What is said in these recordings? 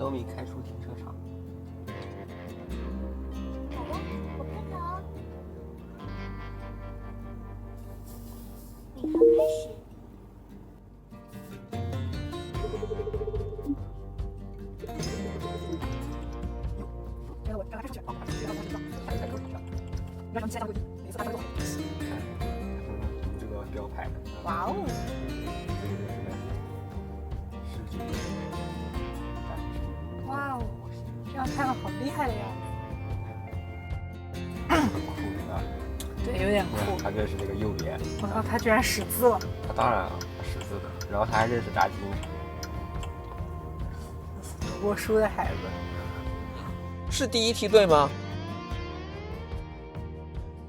500多米开出停车场。好的，我看看啊。领航开始。这个标牌。哇哦！哇哦，这样看了好厉害的样很酷啊！子。对，有点酷。他认识这个右边。我操，他居然识字了。他当然了，他识字的。然后他还认识炸鸡。读过书的孩子。是第一梯队吗？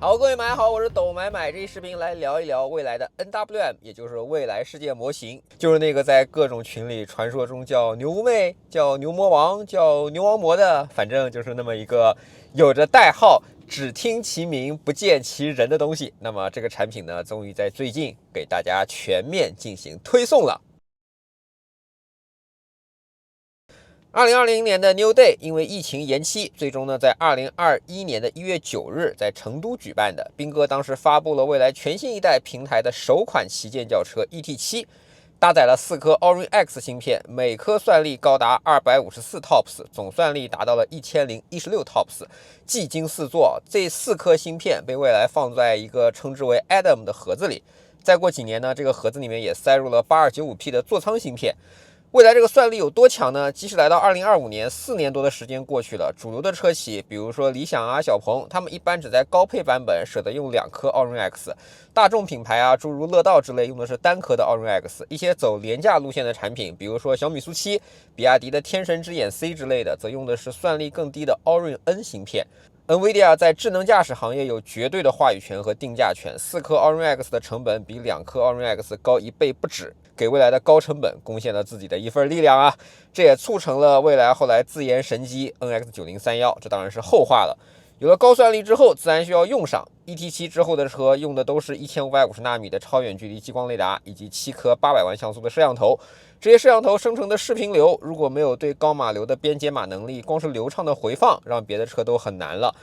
好，各位买好，我是抖买买。这一视频来聊一聊未来的 NWM， 也就是未来世界模型，就是那个在各种群里传说中叫牛屋妹、叫牛魔王、叫牛王魔的，反正就是那么一个有着代号只听其名不见其人的东西。那么这个产品呢，终于在最近给大家全面进行推送了。2020年的 New Day 因为疫情延期，最终呢在2021年的1月9日在成都举办的。斌哥当时发布了未来全新一代平台的首款旗舰轿车 ET7， 搭载了4颗 Orin X 芯片，每颗算力高达254 TOPS， 总算力达到了1016 TOPS， 技惊四座。这4颗芯片被未来放在一个称之为 Adam 的盒子里，再过几年呢，这个盒子里面也塞入了 8295P 的座舱芯片。未来这个算力有多强呢？即使来到2025年，4年多的时间过去了，主流的车企，比如说理想啊、小鹏，他们一般只在高配版本舍得用2颗 Orin X， 大众品牌啊，诸如乐道之类用的是单颗的 Orin X， 一些走廉价路线的产品，比如说小米SU7、比亚迪的天神之眼 C 之类的，则用的是算力更低的 Orin N 芯片。NVIDIA 在智能驾驶行业有绝对的话语权和定价权，4颗 Orin X 的成本比2颗 Orin X 高1倍不止，给未来的高成本贡献了自己的一份力量啊！这也促成了未来后来自研神机 NX9031，这当然是后话了。有了高算力之后，自然需要用上 ET7 之后的车，用的都是1550纳米的超远距离激光雷达，以及7颗800万像素的摄像头。这些摄像头生成的视频流，如果没有对高码流的编解码能力，光是流畅的回放，让别的车都很难了。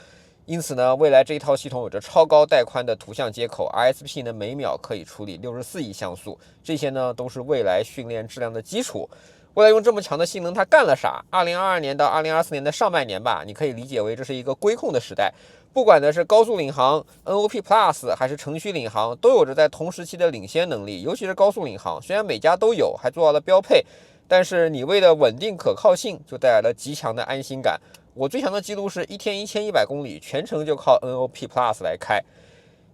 因此呢，未来这一套系统有着超高带宽的图像接口 ，ISP 呢每秒可以处理64亿像素，这些呢都是未来训练质量的基础。未来用这么强的性能，它干了啥？2022年到2024年的上半年吧，你可以理解为这是一个规控的时代。不管的是高速领航、NOP Plus 还是程序领航，都有着在同时期的领先能力。尤其是高速领航，虽然每家都有，还做到了标配，但是你为了稳定可靠性，就带来了极强的安心感。我最强的记录是一天1100公里，全程就靠 NOP Plus 来开。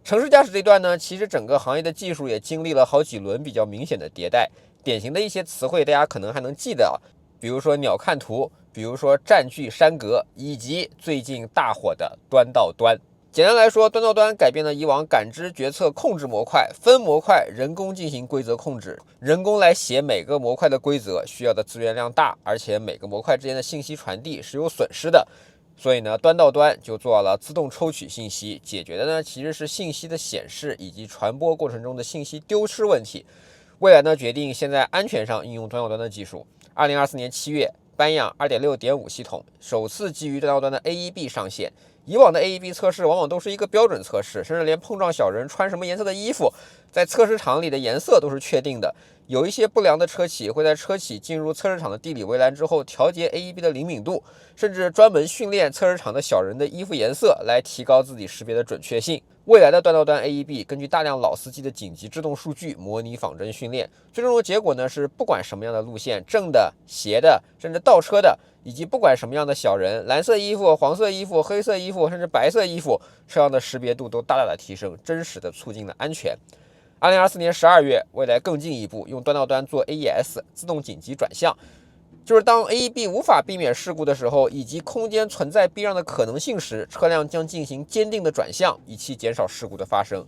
城市驾驶这段呢，其实整个行业的技术也经历了好几轮比较明显的迭代。典型的一些词汇，大家可能还能记得，比如说鸟瞰图，比如说占据山格，以及最近大火的端到端。简单来说，端到端改变了以往感知、决策、控制模块，分模块人工进行规则控制，人工来写每个模块的规则，需要的资源量大，而且每个模块之间的信息传递是有损失的。所以呢，端到端就做了自动抽取信息，解决的呢其实是信息的显示以及传播过程中的信息丢失问题。未来呢决定先在安全上应用端到端的技术。2024年7月，斑养 2.6.5 系统首次基于端到端的 AEB 上线。以往的 AEB 测试往往都是一个标准测试，甚至连碰撞小人穿什么颜色的衣服，在测试场里的颜色都是确定的。有一些不良的车企会在车企进入测试场的地理围栏之后调节 AEB 的灵敏度，甚至专门训练测试场的小人的衣服颜色来提高自己识别的准确性。未来的端到端 AEB 根据大量老司机的紧急制动数据模拟仿真训练，最终的结果呢是不管什么样的路线，正的、斜的，甚至倒车的，以及不管什么样的小人，蓝色衣服、黄色衣服、黑色衣服，甚至白色衣服，车辆的识别度都大大的提升，真实的促进了安全。2024年12月，未来更进一步用端到端做 AES 自动紧急转向，就是当 AEB 无法避免事故的时候，以及空间存在避让的可能性时，车辆将进行坚定的转向，以期减少事故的发生。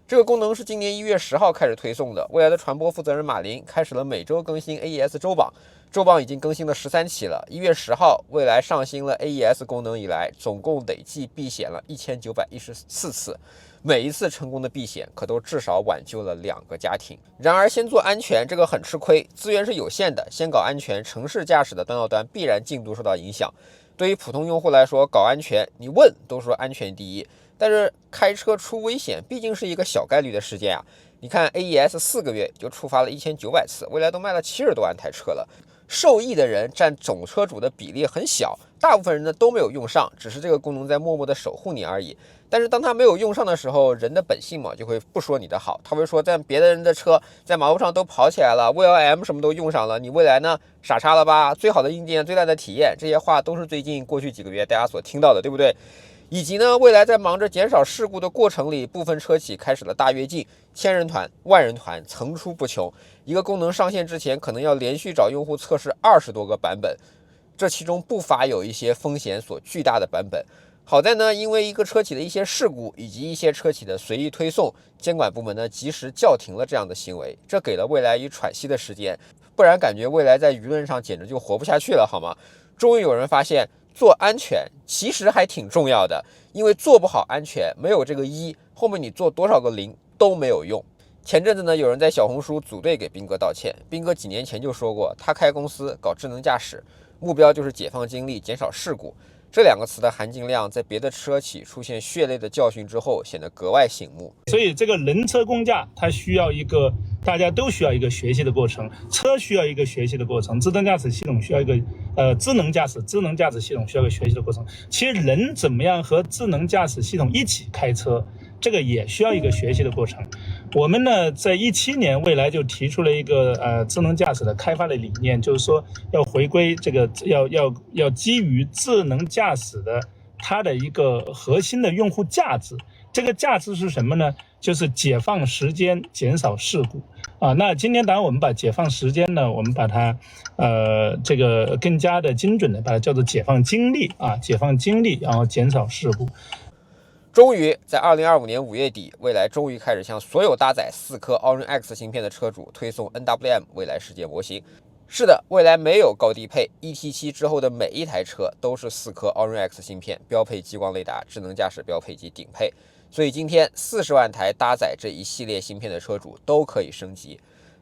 这个功能是今年1月10号开始推送的。未来的传播负责人马林开始了每周更新 AES 周榜，周榜已经更新了13期了。1月10号，未来上新了 AES 功能以来，总共累计避险了1914次。每一次成功的避险，可都至少挽救了2个家庭。然而，先做安全这个很吃亏，资源是有限的。先搞安全，城市驾驶的端到端必然进度受到影响。对于普通用户来说，搞安全，你问都说安全第一，但是开车出危险毕竟是一个小概率的事件啊。你看 AES 4个月就触发了1900次，未来都卖了70多万台车了。受益的人占总车主的比例很小，大部分人呢都没有用上，只是这个功能在默默的守护你而已。但是当他没有用上的时候，人的本性嘛就会不说你的好，他会说在别的人的车在马路上都跑起来了 ，VLM 什么都用上了，你未来呢傻叉了吧？最好的硬件，最大的体验，这些话都是最近过去几个月大家所听到的，对不对？以及呢，未来在忙着减少事故的过程里，部分车企开始了大跃进，千人团、万人团层出不穷。一个功能上线之前，可能要连续找用户测试20多个版本，这其中不乏有一些风险所巨大的版本。好在呢，因为一个车企的一些事故以及一些车企的随意推送，监管部门呢及时叫停了这样的行为，这给了未来以喘息的时间，不然感觉未来在舆论上简直就活不下去了，好吗？终于有人发现，做安全其实还挺重要的，因为做不好安全，没有这个1，后面你做多少个0都没有用。前阵子呢，有人在小红书组队给斌哥道歉。斌哥几年前就说过，他开公司搞智能驾驶，目标就是解放精力，减少事故。这2个词的含金量，在别的车企出现血泪的教训之后，显得格外醒目。所以这个人车共驾，它需要一个大家都需要一个学习的过程，车需要一个学习的过程，智能驾驶系统需要一个智能驾驶系统需要一个学习的过程。其实人怎么样和智能驾驶系统一起开车，这个也需要一个学习的过程。我们呢，在17年，未来就提出了一个智能驾驶的开发的理念，就是说要回归这个要基于智能驾驶的它的一个核心的用户价值。这个价值是什么呢？就是解放时间，减少事故啊。那今天当然我们把解放时间呢，我们把它这个更加的精准的把它叫做解放精力啊，解放精力，然后减少事故。终于在2025年5月底，蔚来终于开始向所有搭载4颗 Orin X 芯片的车主推送 NWM 蔚来世界模型。是的，蔚来没有高低配 ，ET7 之后的每一台车都是4颗 Orin X 芯片，标配激光雷达、智能驾驶标配及顶配。所以今天40万台搭载这一系列芯片的车主都可以升级。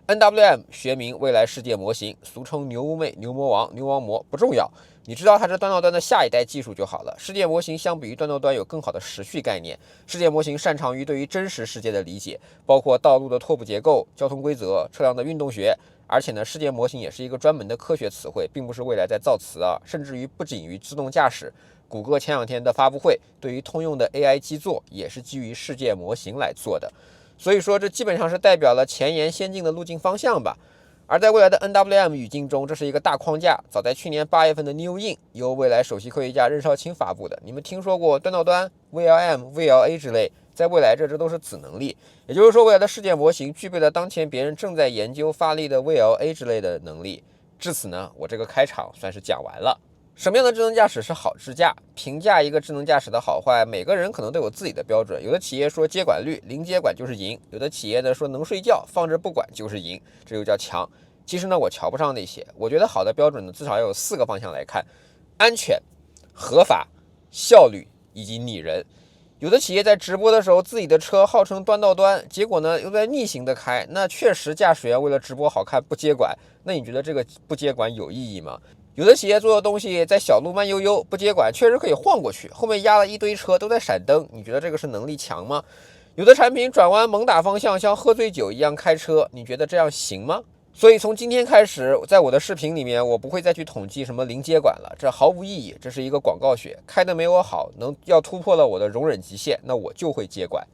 NWM 学名蔚来世界模型，俗称牛屋妹、牛魔王、牛王模，不重要，你知道它是端到端的下一代技术就好了。世界模型相比于端到端有更好的时序概念，世界模型擅长于对于真实世界的理解，包括道路的拓扑结构、交通规则、车辆的运动学。而且呢，世界模型也是一个专门的科学词汇，并不是蔚来在造词啊。甚至于不仅于自动驾驶，谷歌前2天的发布会对于通用的 AI 基座也是基于世界模型来做的。所以说，这基本上是代表了前沿先进的路径方向吧。而在未来的 NWM 语境中，这是一个大框架。早在去年8月份的 New In 由蔚来首席科学家任少卿发布的。你们听说过端到端、VLM、VLA 之类，在未来这都是子能力。也就是说，未来的世界模型具备了当前别人正在研究发力的 VLA 之类的能力。至此呢，我这个开场算是讲完了。什么样的智能驾驶是好智驾？评价一个智能驾驶的好坏，每个人可能都有自己的标准。有的企业说接管率，零接管就是赢；有的企业呢说能睡觉，放着不管就是赢，这就叫强。其实呢，我瞧不上那些。我觉得好的标准呢，至少要有4个方向来看：安全、合法、效率以及拟人。有的企业在直播的时候，自己的车号称端到端，结果呢又在逆行的开，那确实驾驶员为了直播好看不接管，那你觉得这个不接管有意义吗？有的企业做的东西在小路慢悠悠不接管，确实可以晃过去，后面压了一堆车都在闪灯，你觉得这个是能力强吗？有的产品转弯猛打方向，像喝醉酒一样开车，你觉得这样行吗？所以从今天开始，在我的视频里面，我不会再去统计什么零接管了，这毫无意义，这是一个广告学，开的没我好，要突破了我的容忍极限，那我就会接管。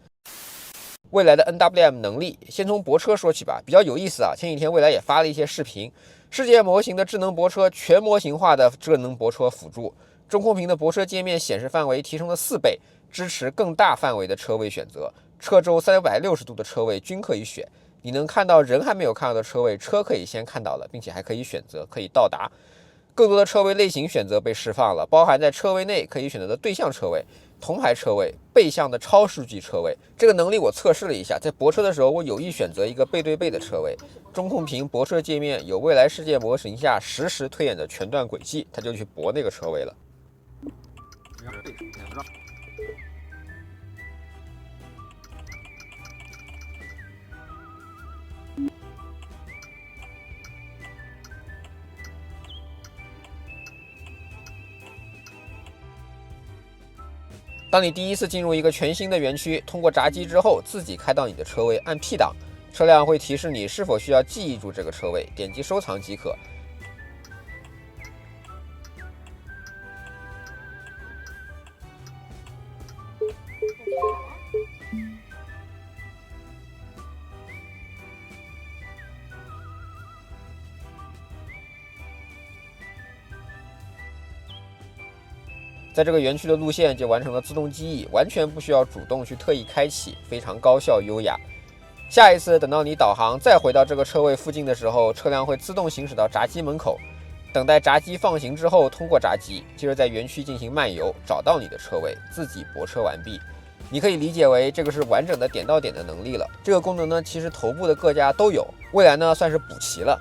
未来的 NWM 能力，先从泊车说起吧，比较有意思啊。前几天蔚来也发了一些视频，世界模型的智能泊车全模型化的智能泊车辅助，中控屏的泊车界面显示范围提升了4倍，支持更大范围的车位选择，车周360度的车位均可以选。你能看到人还没有看到的车位，车可以先看到了，并且还可以选择，可以到达。更多的车位类型选择被释放了，包含在车位内可以选择的对向车位，同排车位、背向的超视距车位。这个能力我测试了一下，在泊车的时候，我有意选择一个背对背的车位，中控屏泊车界面有未来世界模型下实时推演的全段轨迹，它就去泊那个车位了。当你第一次进入一个全新的园区，通过闸机之后，自己开到你的车位，按 P 档，车辆会提示你是否需要记忆住这个车位，点击收藏即可。在这个园区的路线就完成了自动记忆，完全不需要主动去特意开启，非常高效优雅。下一次等到你导航再回到这个车位附近的时候，车辆会自动行驶到闸机门口，等待闸机放行之后通过闸机，接着在园区进行漫游，找到你的车位，自己泊车完毕。你可以理解为这个是完整的点到点的能力了。这个功能呢，其实头部的各家都有，未来呢算是补齐了。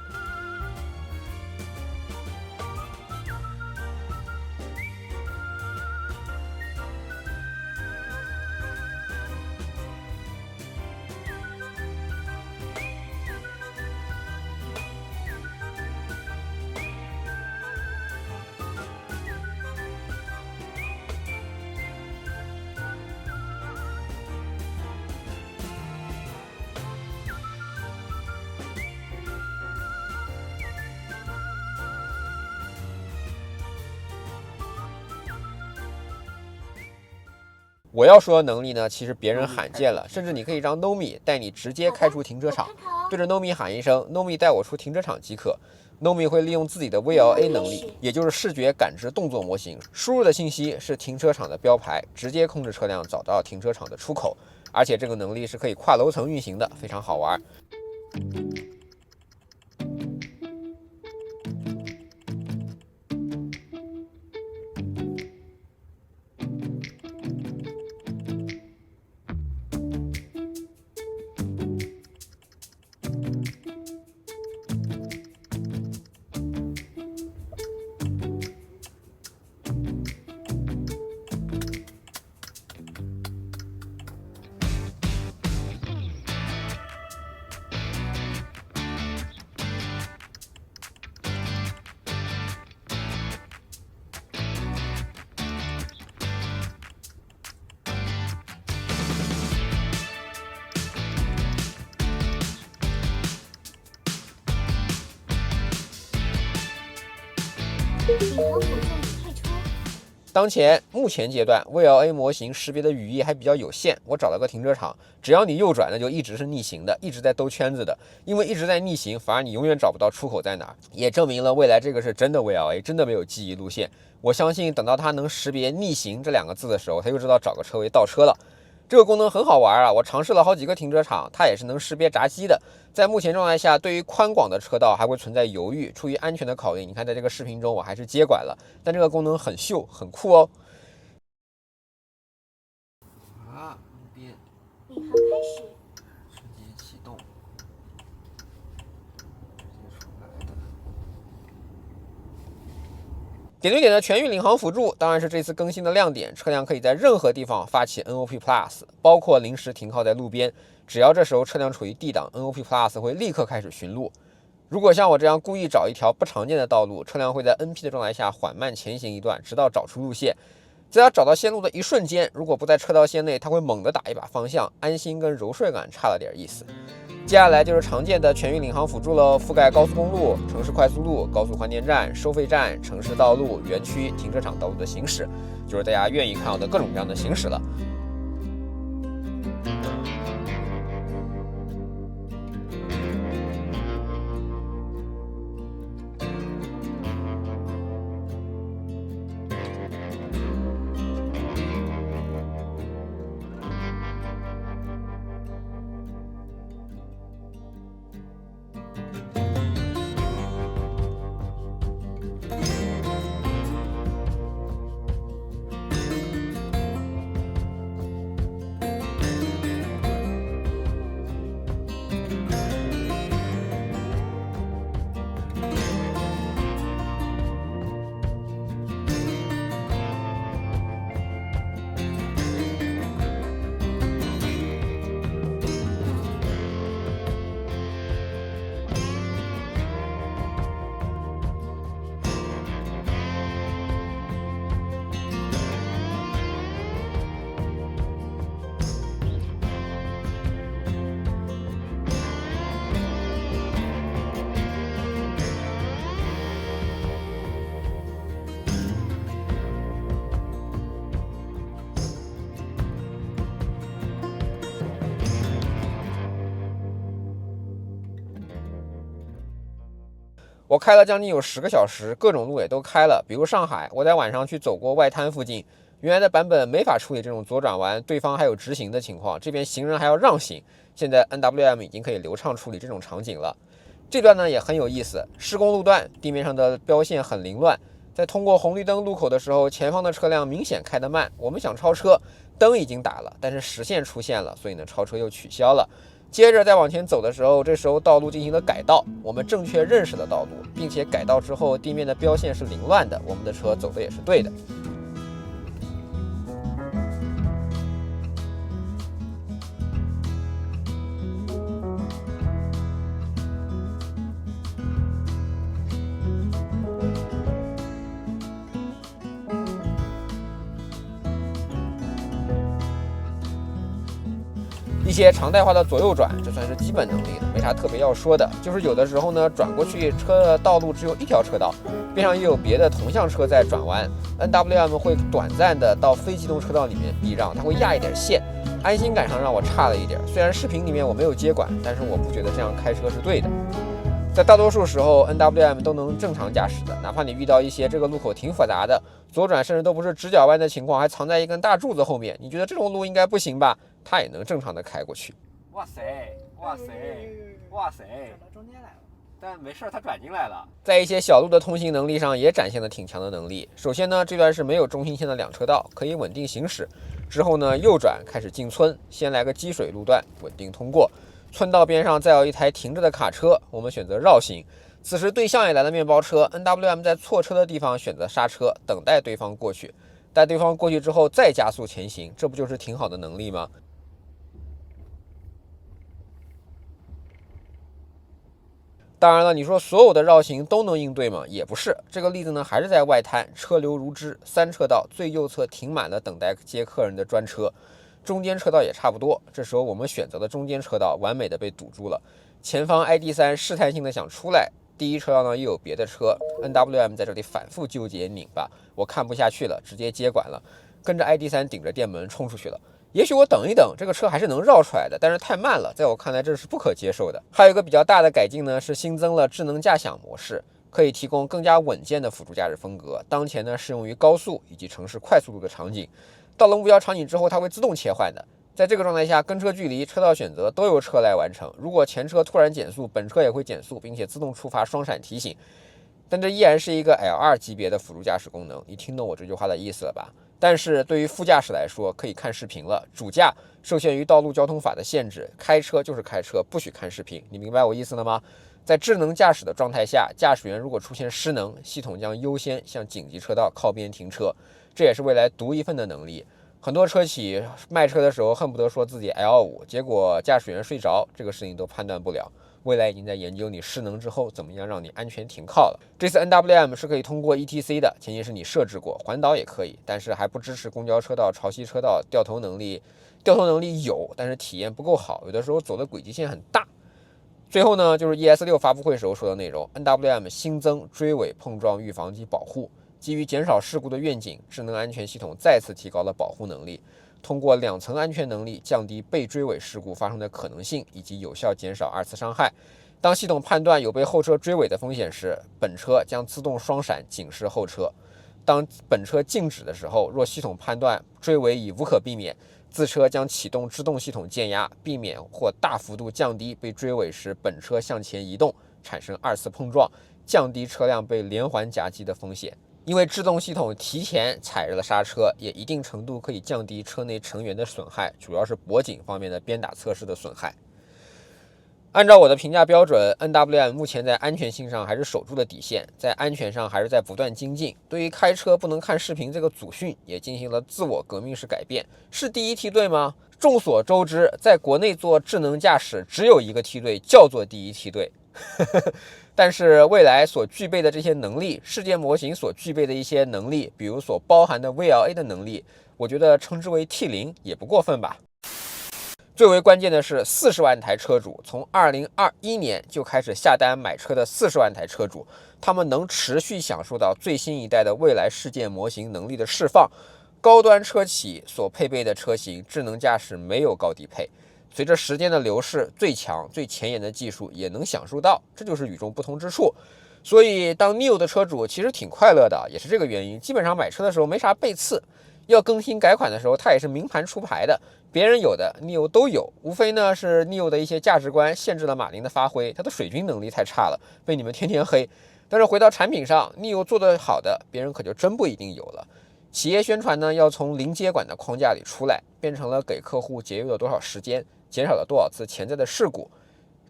我要说的能力呢，其实别人罕见了，甚至你可以让 Nomi 带你直接开出停车场，对着 Nomi 喊一声 Nomi 带我出停车场即可。Nomi 会利用自己的 VLA 能力，也就是视觉感知动作模型，输入的信息是停车场的标牌，直接控制车辆找到停车场的出口，而且这个能力是可以跨楼层运行的，非常好玩。目前阶段 VLA 模型识别的语义还比较有限，我找了个停车场，只要你右转，那就一直是逆行的，一直在兜圈子的，因为一直在逆行，反而你永远找不到出口在哪儿，也证明了未来这个是真的 VLA， 真的没有记忆路线。我相信等到它能识别逆行这两个字的时候，它就知道找个车位倒车了。这个功能很好玩啊，我尝试了好几个停车场，它也是能识别闸机的。在目前状态下，对于宽广的车道还会存在犹豫，出于安全的考虑，你看在这个视频中我还是接管了，但这个功能很秀很酷哦。路边领航开始，直接启动，直接出来的。点对点的全域领航辅助当然是这次更新的亮点，车辆可以在任何地方发起 NOP Plus， 包括临时停靠在路边，只要这时候车辆处于 D 档 ，NOP Plus 会立刻开始寻路。如果像我这样故意找一条不常见的道路，车辆会在 NP 的状态下缓慢前行一段，直到找出路线。在它找到线路的一瞬间，如果不在车道线内，它会猛地打一把方向，安心跟柔顺感差了点意思。接下来就是常见的全域领航辅助喽，覆盖高速公路、城市快速路、高速换电站、收费站、城市道路、园区、停车场道路的行驶，就是大家愿意看到的各种各样的行驶了。我开了将近有10个小时，各种路也都开了。比如上海，我在晚上去走过外滩附近，原来的版本没法处理这种左转弯，对方还有直行的情况，这边行人还要让行。现在 NWM 已经可以流畅处理这种场景了。这段呢也很有意思，施工路段，地面上的标线很凌乱，在通过红绿灯路口的时候，前方的车辆明显开得慢，我们想超车，灯已经打了，但是实线出现了，所以呢超车又取消了。接着再往前走的时候，这时候道路进行了改道，我们正确认识了道路，并且改道之后地面的标线是凌乱的，我们的车走的也是对的。一些常态化的左右转，这算是基本能力了，没啥特别要说的。就是有的时候呢，转过去车的道路只有一条车道，边上又有别的同向车在转弯 ，NWM 会短暂的到非机动车道里面避让，它会压一点线，安心感上让我差了一点。虽然视频里面我没有接管，但是我不觉得这样开车是对的。在大多数时候 ，NWM 都能正常驾驶的，哪怕你遇到一些这个路口挺复杂的，左转甚至都不是直角弯的情况，还藏在一根大柱子后面，你觉得这种路应该不行吧？它也能正常的开过去。哇塞，哇塞，哇塞，转到中间来了。但没事，它转进来了。在一些小路的通行能力上也展现了挺强的能力。首先呢，这段是没有中心线的2车道，可以稳定行驶。之后呢，右转开始进村，先来个积水路段，稳定通过。村道边上再有一台停着的卡车，我们选择绕行。此时对向也来了面包车 ，NWM 在错车的地方选择刹车，等待对方过去。待对方过去之后再加速前行，这不就是挺好的能力吗？当然了，你说所有的绕行都能应对吗？也不是。这个例子呢，还是在外滩，车流如织，3车道最右侧停满了等待接客人的专车，中间车道也差不多。这时候我们选择的中间车道完美的被堵住了，前方 ID3 试探性的想出来，第一车道呢又有别的车 ，NWM 在这里反复纠结拧巴，我看不下去了，直接接管了，跟着 ID3 顶着电门冲出去了。也许我等一等，这个车还是能绕出来的，但是太慢了，在我看来这是不可接受的。还有一个比较大的改进呢，是新增了智能驾享模式，可以提供更加稳健的辅助驾驶风格。当前呢适用于高速以及城市快速路的场景，到了目标场景之后，它会自动切换的。在这个状态下，跟车距离、车道选择都由车来完成。如果前车突然减速，本车也会减速，并且自动触发双闪提醒。但这依然是一个 L2 级别的辅助驾驶功能，你听懂我这句话的意思了吧？但是对于副驾驶来说，可以看视频了。主驾受限于道路交通法的限制，开车就是开车，不许看视频。你明白我意思了吗？在智能驾驶的状态下，驾驶员如果出现失能，系统将优先向紧急车道靠边停车，这也是未来独一份的能力。很多车企卖车的时候恨不得说自己 L5， 结果驾驶员睡着，这个事情都判断不了。未来已经在研究你失能之后怎么样让你安全停靠了。这次 NWM 是可以通过 ETC 的，前提是你设置过，环岛也可以，但是还不支持公交车道、潮汐车道，掉头能力有，但是体验不够好，有的时候走的轨迹线很大。最后呢，就是 ES6 发布会时候说的内容 ，NWM 新增追尾碰撞预防及保护，基于减少事故的愿景，智能安全系统再次提高了保护能力。通过2层安全能力降低被追尾事故发生的可能性，以及有效减少2次伤害。当系统判断有被后车追尾的风险时，本车将自动双闪警示后车。当本车静止的时候，若系统判断追尾已无可避免，自车将启动制动系统减压，避免或大幅度降低被追尾时本车向前移动，产生2次碰撞，降低车辆被连环夹击的风险。因为制动系统提前踩着了刹车，也一定程度可以降低车内成员的损害，主要是脖颈方面的鞭打测试的损害。按照我的评价标准 ，NWM 目前在安全性上还是守住了底线，在安全上还是在不断精进。对于开车不能看视频这个祖训，也进行了自我革命式改变。是第一梯队吗？众所周知，在国内做智能驾驶只有一个梯队，叫做第一梯队。但是未来所具备的这些能力，世界模型所具备的一些能力，比如所包含的 VLA 的能力，我觉得称之为 T0 也不过分吧。最为关键的是，40万台车主从2021年就开始下单买车的40万台车主，他们能持续享受到最新一代的未来世界模型能力的释放。高端车企所配备的车型，智能驾驶没有高低配。随着时间的流逝，最强最前沿的技术也能享受到，这就是与众不同之处。所以当 NIO 的车主其实挺快乐的，也是这个原因，基本上买车的时候没啥背刺，要更新改款的时候，它也是明盘出牌的，别人有的 NIO 都有，无非呢是 NIO 的一些价值观限制了马林的发挥，它的水军能力太差了，被你们天天黑。但是回到产品上 ，NIO 做得好的，别人可就真不一定有了。企业宣传呢，要从零接管的框架里出来，变成了给客户节约了多少时间，减少了多少次潜在的事故。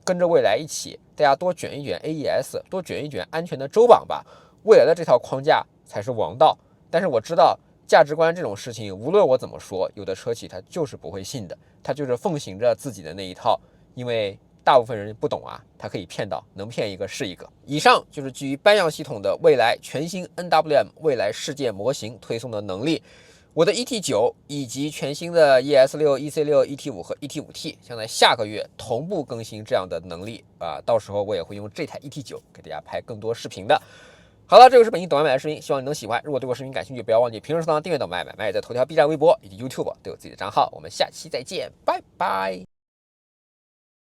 跟着蔚来一起，大家多卷一卷 AES， 多卷一卷安全的周榜吧。未来的这套框架才是王道。但是我知道价值观这种事情，无论我怎么说，有的车企他就是不会信的，他就是奉行着自己的那一套，因为大部分人不懂啊，他可以骗到，能骗一个是一个。以上就是基于班样系统的蔚来全新 NWM 蔚来世界模型推送的能力。我的 ET9 以及全新的 ES6、EC6、ET5 和 ET5T 将在下个月同步更新这样的能力啊，到时候我也会用这台 ET9 给大家拍更多视频的。好了，这个是本期懂买买的视频，希望你能喜欢。如果对我视频感兴趣，不要忘记评论收藏、订阅懂买买买，在头条、B 站、微博以及 YouTube 都有自己的账号。我们下期再见，拜拜。